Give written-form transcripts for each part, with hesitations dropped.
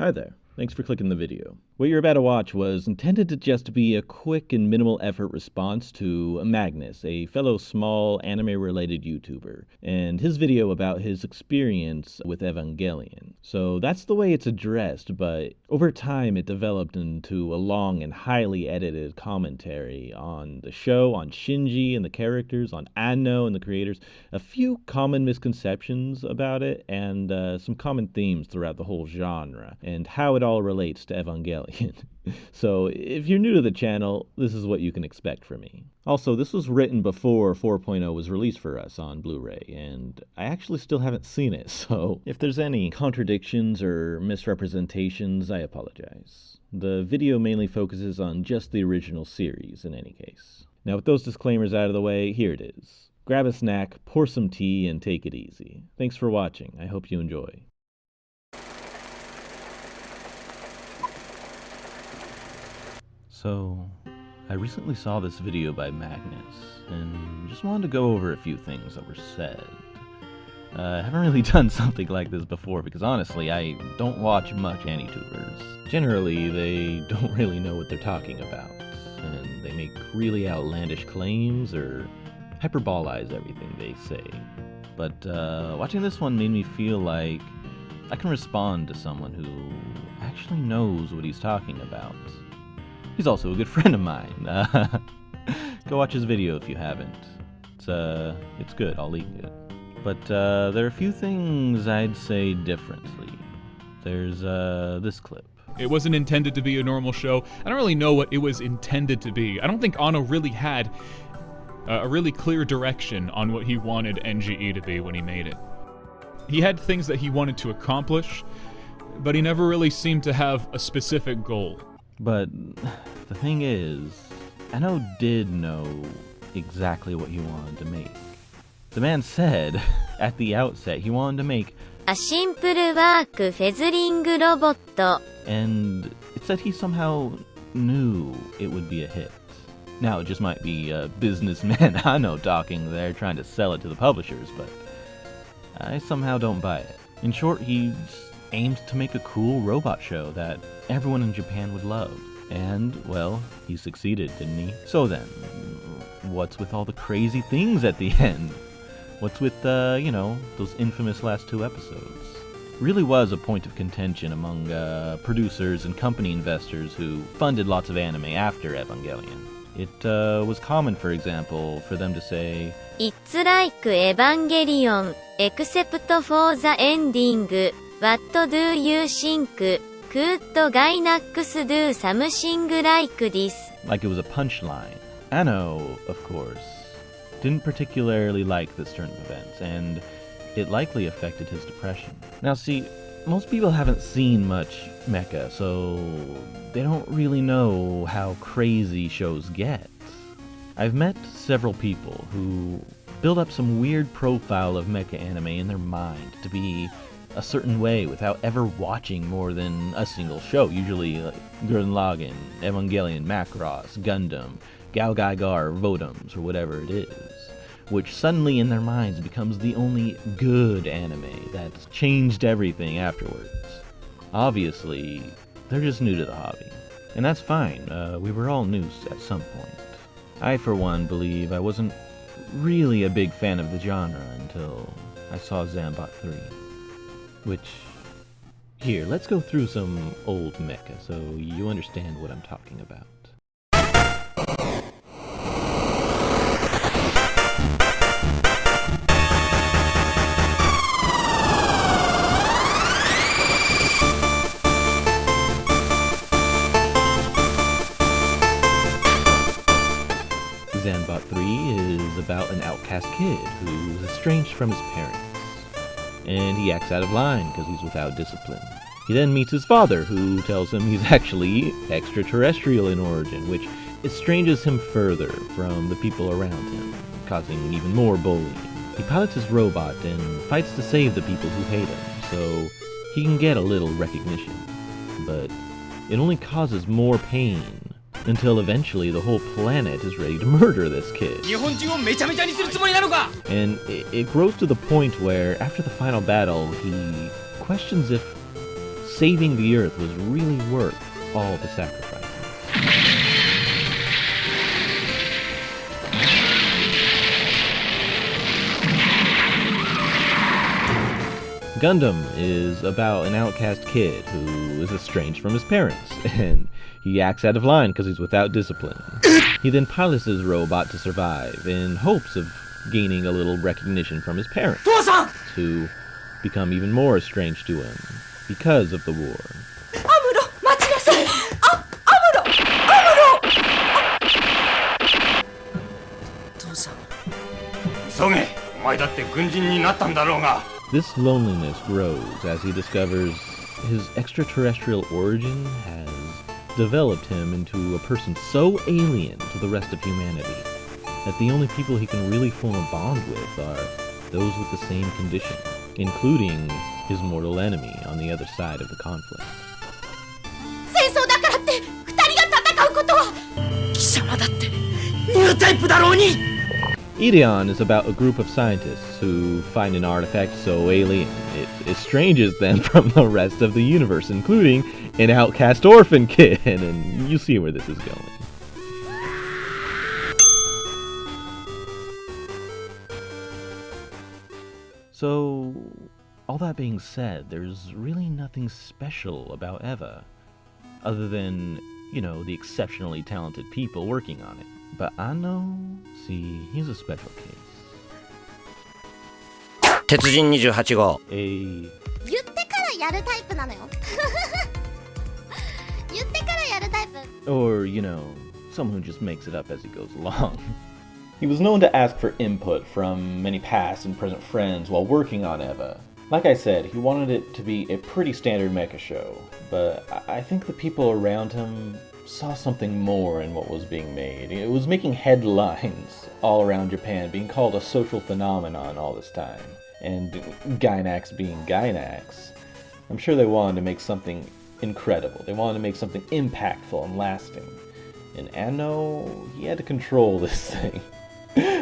Hi there. Thanks for clicking the video. What you're about to watch was intended to just be a quick and minimal effort response to Magnus, a fellow small anime-related YouTuber, and his video about his experience with Evangelion. So that's the way it's addressed, but over time it developed into a long and highly edited commentary on the show, on Shinji and the characters, on Anno and the creators, a few common misconceptions about it, and some common themes throughout the whole genre, and how it all relates to Evangelion. So if you're new to the channel, this is what you can expect from me. Also, this was written before 4.0 was released for us on Blu-ray, and I actually still haven't seen it, so if there's any contradictions or misrepresentations, I apologize. The video mainly focuses on just the original series in any case. Now with those disclaimers out of the way, here it is. Grab a snack, pour some tea, and take it easy. Thanks for watching. I hope you enjoy. So, I recently saw this video by Magnus, and just wanted to go over a few things that were said. I haven't really done something like this before because honestly, I don't watch much AniTubers. Generally, they don't really know what they're talking about, and they make really outlandish claims or hyperbolize everything they say. But watching this one made me feel like I can respond to someone who actually knows what he's talking about. He's also a good friend of mine. Go watch his video if you haven't. It's good, I'll link it. But there are a few things I'd say differently. There's this clip. It wasn't intended to be a normal show. I don't really know what it was intended to be. I don't think Anno really had a really clear direction on what he wanted NGE to be when he made it. He had things that he wanted to accomplish, but he never really seemed to have a specific goal. But the thing is, Anno did know exactly what he wanted to make. The man said at the outset he wanted to make a simple work feathering robot. And it said he somehow knew it would be a hit. Now it just might be businessman Anno talking there trying to sell it to the publishers, but I somehow don't buy it. In short, he's aimed to make a cool robot show that everyone in Japan would love. And, well, he succeeded, didn't he? So then, what's with all the crazy things at the end? What's with, those infamous last 2 episodes? Really was a point of contention among producers and company investors who funded lots of anime after Evangelion. It was common, for example, for them to say, "It's like Evangelion, except for the ending. What do you think? Could Gainax do something like this?" Like it was a punchline. Anno, of course, didn't particularly like this turn of events, and it likely affected his depression. Now see, most people haven't seen much Mecha, so they don't really know how crazy shows get. I've met several people who build up some weird profile of mecha anime in their mind to be a certain way without ever watching more than a single show, usually Gurren Lagann, Evangelion, Macross, Gundam, Galgaigar, Votoms, or whatever it is, which suddenly in their minds becomes the only good anime that's changed everything afterwards. Obviously, they're just new to the hobby, and that's fine. We were all new at some point. I, for one, believe I wasn't really a big fan of the genre until I saw Zambot 3. Which, here, let's go through some old mecha so you understand what I'm talking about. Zambot 3 is about an outcast kid who's estranged from his parents. And he acts out of line because he's without discipline. He then meets his father, who tells him he's actually extraterrestrial in origin, which estranges him further from the people around him, causing even more bullying. He pilots his robot and fights to save the people who hate him, so he can get a little recognition. But it only causes more pain until eventually the whole planet is ready to murder this kid. And it grows to the point where, after the final battle, he questions if saving the Earth was really worth all the sacrifices. Gundam is about an outcast kid who is estranged from his parents, and he acts out of line because he's without discipline. He then pilots his robot to survive in hopes of gaining a little recognition from his parents, who become even more estranged to him because of the war. This loneliness grows as he discovers his extraterrestrial origin has developed him into a person so alien to the rest of humanity that the only people he can really form a bond with are those with the same condition, including his mortal enemy on the other side of the conflict. Ideon is about a group of scientists who find an artifact so alien it estranges them from the rest of the universe, including an outcast orphan kid, and you see where this is going. So, all that being said, there's really nothing special about Eva, other than, the exceptionally talented people working on it. But Anno, see, he's a special case. 鉄人28号 A 言ってからやるタイプなのよ言ってからやるタイプ or, someone who just makes it up as he goes along. He was known to ask for input from many past and present friends while working on Eva. Like I said, he wanted it to be a pretty standard mecha show, but I think the people around him saw something more in what was being made. It was making headlines all around Japan, being called a social phenomenon all this time. And Gainax being Gainax, I'm sure they wanted to make something incredible. They wanted to make something impactful and lasting. And Anno, he had to control this thing.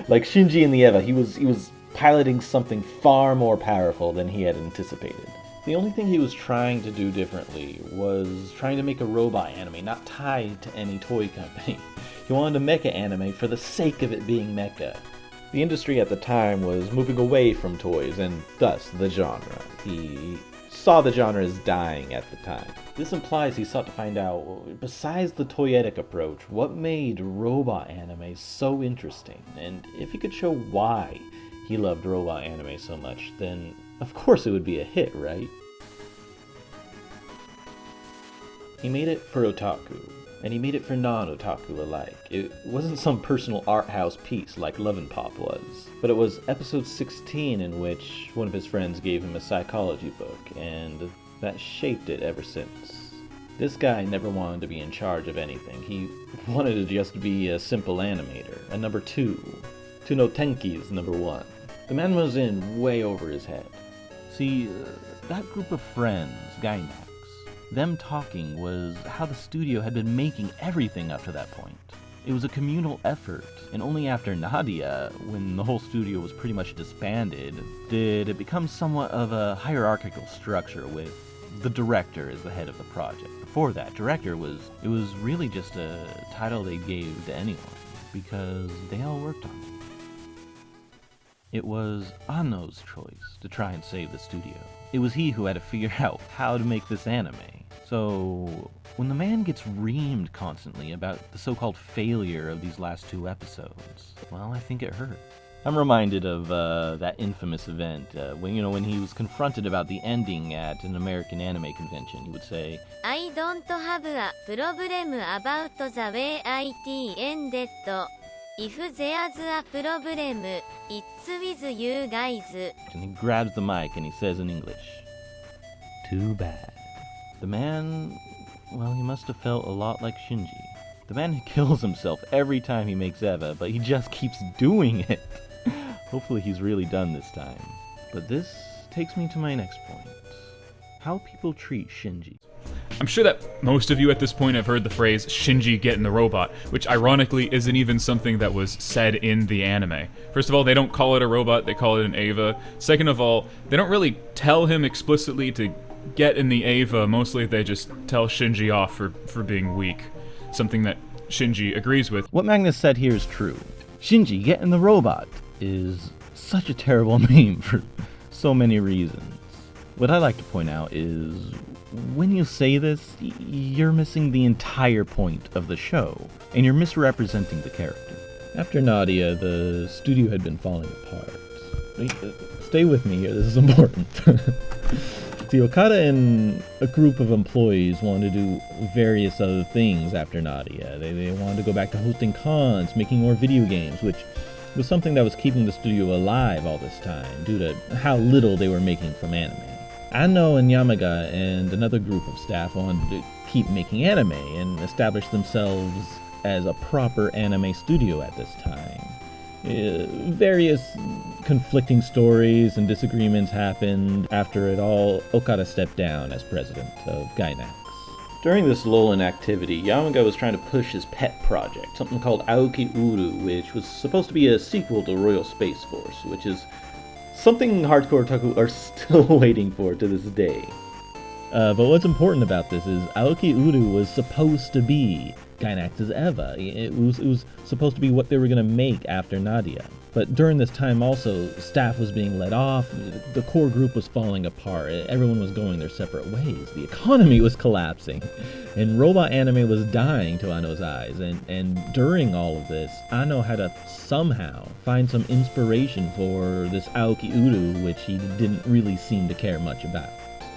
Like Shinji in the Eva, he was piloting something far more powerful than he had anticipated. The only thing he was trying to do differently was trying to make a robot anime not tied to any toy company. He wanted a mecha anime for the sake of it being mecha. The industry at the time was moving away from toys and thus the genre. He saw the genre as dying at the time. This implies he sought to find out, besides the toyetic approach, what made robot anime so interesting, and if he could show why he loved robot anime so much, then of course it would be a hit, right? He made it for otaku, and he made it for non-otaku alike. It wasn't some personal art house piece like Love and Pop was, but it was episode 16 in which one of his friends gave him a psychology book, and that shaped it ever since. This guy never wanted to be in charge of anything. He wanted to just be a simple animator, a number 2, to no Tenki's number 1. The man was in way over his head. See, that group of friends, Gainax, them talking was how the studio had been making everything up to that point. It was a communal effort, and only after Nadia, when the whole studio was pretty much disbanded, did it become somewhat of a hierarchical structure with the director as the head of the project. Before that, director was really just a title they gave to anyone, because they all worked on it. It was Anno's choice to try and save the studio. It was he who had to figure out how to make this anime. So, when the man gets reamed constantly about the so-called failure of these last 2 episodes, well, I think it hurt. I'm reminded of that infamous event when he was confronted about the ending at an American anime convention. He would say, I don't have a problem about the way it ended. If there's a problem, it's with you guys. And he grabs the mic and he says in English, too bad. The man, well, he must have felt a lot like Shinji. The man kills himself every time he makes Eva, but he just keeps doing it. Hopefully he's really done this time. But this takes me to my next point. How people treat Shinji. I'm sure that most of you at this point have heard the phrase Shinji getting the robot, which ironically isn't even something that was said in the anime. First of all, they don't call it a robot, they call it an Eva. Second of all, they don't really tell him explicitly to get in the Eva, mostly they just tell Shinji off for being weak. Something that Shinji agrees with. What Magnus said here is true. Shinji, get in the robot, is such a terrible meme for so many reasons. What I like to point out is, when you say this, you're missing the entire point of the show, and you're misrepresenting the character. After Nadia, the studio had been falling apart. Stay with me here, this is important. See, Okada and a group of employees wanted to do various other things after Nadia. They wanted to go back to hosting cons, making more video games, which was something that was keeping the studio alive all this time, due to how little they were making from anime. Anno and Yamaga and another group of staff wanted to keep making anime and establish themselves as a proper anime studio at this time. Various conflicting stories and disagreements happened. After it all, Okada stepped down as president of Gainax. During this lull in activity, Yamaga was trying to push his pet project, something called Aoki Uru, which was supposed to be a sequel to Royal Space Force, which is something hardcore otaku are still waiting for to this day. But what's important about this is Aoki Uru was supposed to be Gainax's Eva. It was supposed to be what they were going to make after Nadia. But during this time also, staff was being let off, the core group was falling apart, everyone was going their separate ways, the economy was collapsing, and robot anime was dying to Anno's eyes, and during all of this, Anno had to somehow find some inspiration for this Aoki Uru, which he didn't really seem to care much about.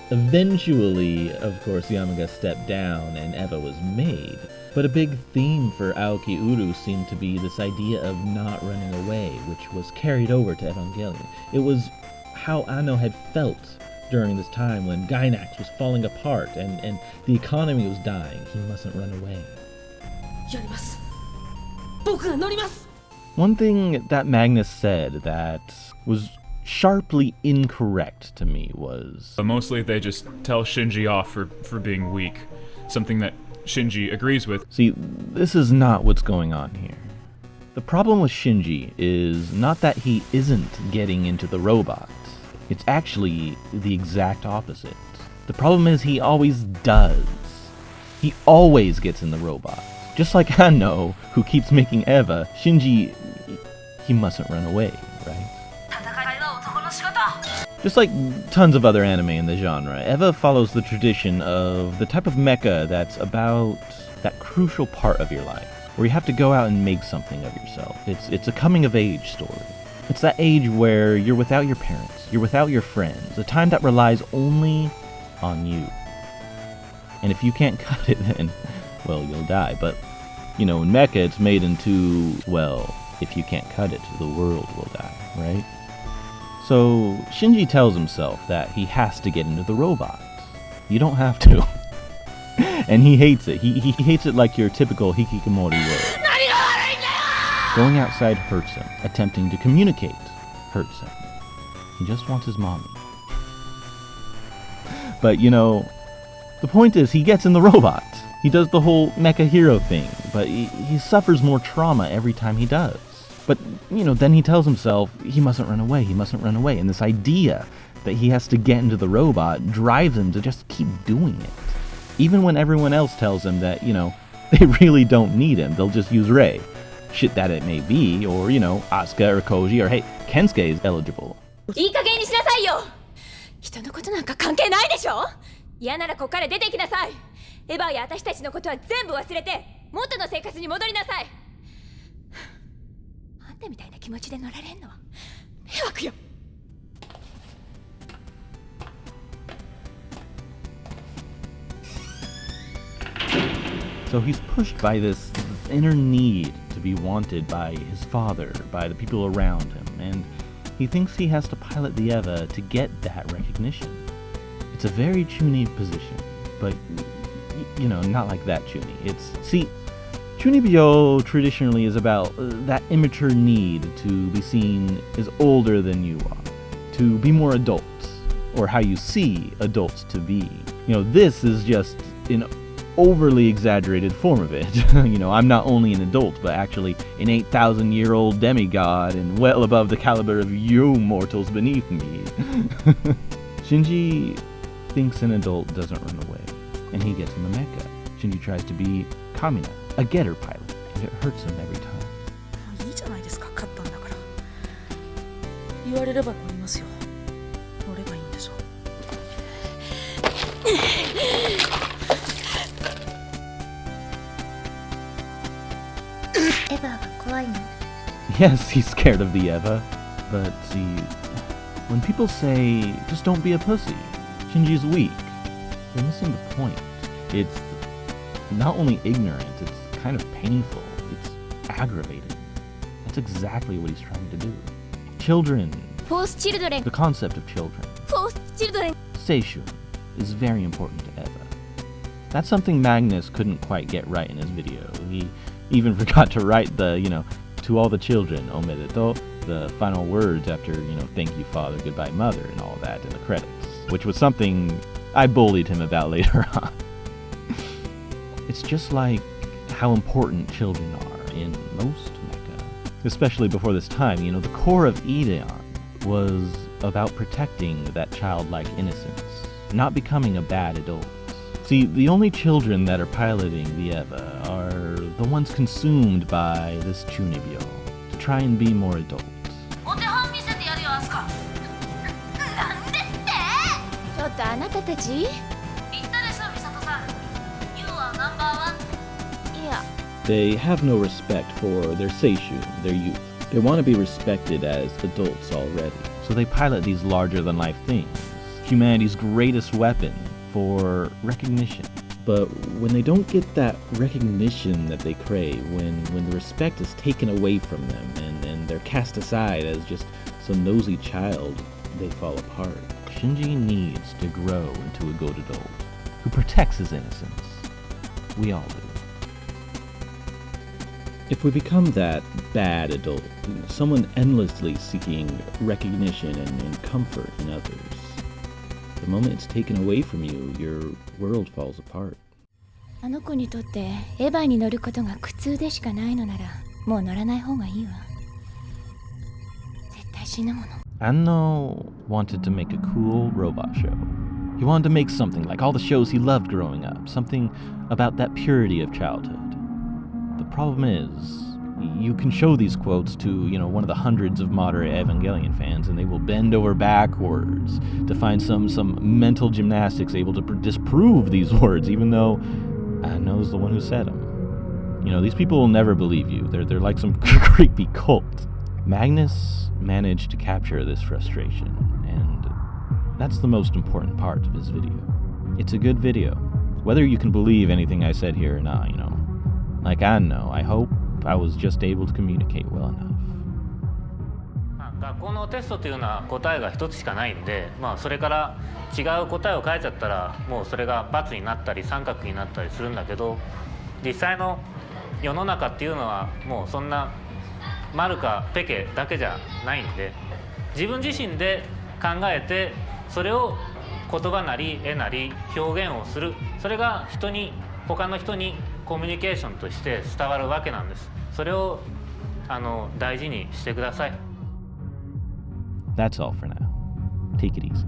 Eventually, of course, Yamaga stepped down and Eva was made. But a big theme for Aoki Uru seemed to be this idea of not running away, which was carried over to Evangelion. It was how Anno had felt during this time when Gainax was falling apart and the economy was dying. He mustn't run away. One thing that Magnus said that was sharply incorrect to me was... Mostly they just tell Shinji off for being weak. Something that Shinji agrees with. See, this is not what's going on here. The problem with Shinji is not that he isn't getting into the robot. It's actually the exact opposite. The problem is he always does. He always gets in the robot. Just like Anno, who keeps making Eva, Shinji, he mustn't run away, right? Just like tons of other anime in the genre, Eva follows the tradition of the type of mecha that's about that crucial part of your life, where you have to go out and make something of yourself. It's a coming-of-age story. It's that age where you're without your parents, you're without your friends, a time that relies only on you. And if you can't cut it, then, well, you'll die. But, you know, in Mecha, it's made into, well, if you can't cut it, the world will die, right? So, Shinji tells himself that he has to get into the robot. You don't have to. And he hates it. He hates it like your typical hikikomori would. Going outside hurts him. Attempting to communicate hurts him. He just wants his mommy. But, you know, the point is he gets in the robot. He does the whole mecha hero thing, but he suffers more trauma every time he does. But, you know, then he tells himself he mustn't run away, and this idea that he has to get into the robot drives him to just keep doing it. Even when everyone else tells him that, you know, they really don't need him, they'll just use Rei. Shit that it may be, or, you know, Asuka or Koji, or hey, Kensuke is eligible. いい加減にしなさいよ。人のことなんか関係ないでしょ。嫌ならここから出てきなさい。エヴァや私たちのことは全部忘れて元の生活に戻りなさい。あんたみたいな気持ちで乗られんのは迷惑よ。So he's pushed by this inner need to be wanted by his father, by the people around him, and he thinks he has to pilot the Eva to get that recognition. It's a very Chuni position, but, you know, not like that Chuni. See, Chunibyo traditionally is about that immature need to be seen as older than you are, to be more adult, or how you see adults to be. You know, this is just an overly exaggerated form of it. You know, I'm not only an adult, but actually an 8,000-year-old demigod and well above the caliber of you mortals beneath me. Shinji thinks an adult doesn't run away, and he gets in the mecha. Shinji tries to be Kamina, a getter pilot, and it hurts him every time. いいじゃないですか、勝ったんだから。言われれば乗りますよ。乗ればいいんでしょ。エヴァが怖いの。 Yes, he's scared of the Eva, but see, when people say, just don't be a pussy, Shinji's weak, they're missing the point. It's not only ignorant, it's kind of painful, it's aggravating. That's exactly what he's trying to do. Children, フォースチルドレン the concept of children, フォースチルドレン Seishun, is very important to Eva. That's something Magnus couldn't quite get right in his video. He even forgot to write the, to all the children, omedeto, the final words after, thank you father, goodbye mother, and all that in the credits, which was something I bullied him about later on. It's just like how important children are in most mecha. Especially before this time, the core of Ideon was about protecting that childlike innocence, not becoming a bad adult. See, the only children that are piloting the Eva are the ones consumed by this chunibyo, to try and be more adult. お手本見せてやるよ、アスカ。なんでって。ちょっとあなたたち。言ったでしょ、ミサトさん。You are No.1。いや。They have no respect for their seishun, their youth. They want to be respected as adults already. So they pilot these larger-than-life things, humanity's greatest weapon for recognition. But when they don't get that recognition that they crave, when the respect is taken away from them and they're cast aside as just some nosy child, they fall apart. Shinji needs to grow into a good adult who protects his innocence. We all do. If we become that bad adult, someone endlessly seeking recognition and comfort in others, the moment it's taken away from you, your world falls apart. あの子にとってエヴァに乗ることが苦痛でしかないのなら、もう乗らない方がいいわ。絶対死ぬもの。Anno wanted to make a cool robot show. He wanted to make something like all the shows he loved growing up, something about that purity of childhood. The problem is, you can show these quotes to, one of the hundreds of moderate Evangelion fans, and they will bend over backwards to find some mental gymnastics able to disprove these words, even though Anno's the one who said them. These people will never believe you. They're like some creepy cult. Magnus managed to capture this frustration, and that's the most important part of his video. It's a good video. Whether you can believe anything I said here or not, like Anno, I hope I was just able to communicate well enough. 学校のテストというのは答えが一つしかないんで、それから違う答えを書いちゃったらもうそれが×になったり三角になったりするんだけど、実際の世の中っていうのはもうそんな丸かペケだけじゃないんで、自分自身で考えてそれを言葉なり絵なり表現をする、それが他の人にコミュニケーションとして伝わるわけなんです。それを大事にしてください。That's all for now. Take it easy.